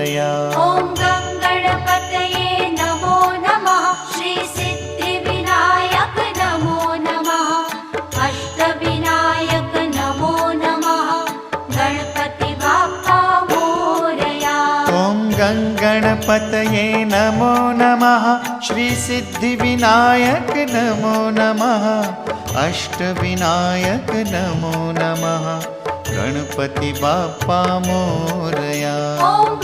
मोरया। ॐ गङ्गणपतये नमो नमः। श्रीसिद्धिविनायक नमो नमः। अष्टविनायक नमो नमः। गणपति बाप्पा मोरया। ॐ गङ्गणपतये नमो नमः। श्रीसिद्धिविनायक नमो नमः। अष्टविनायक नमो नमः। गणपति बाप्पा मोरया। ॐ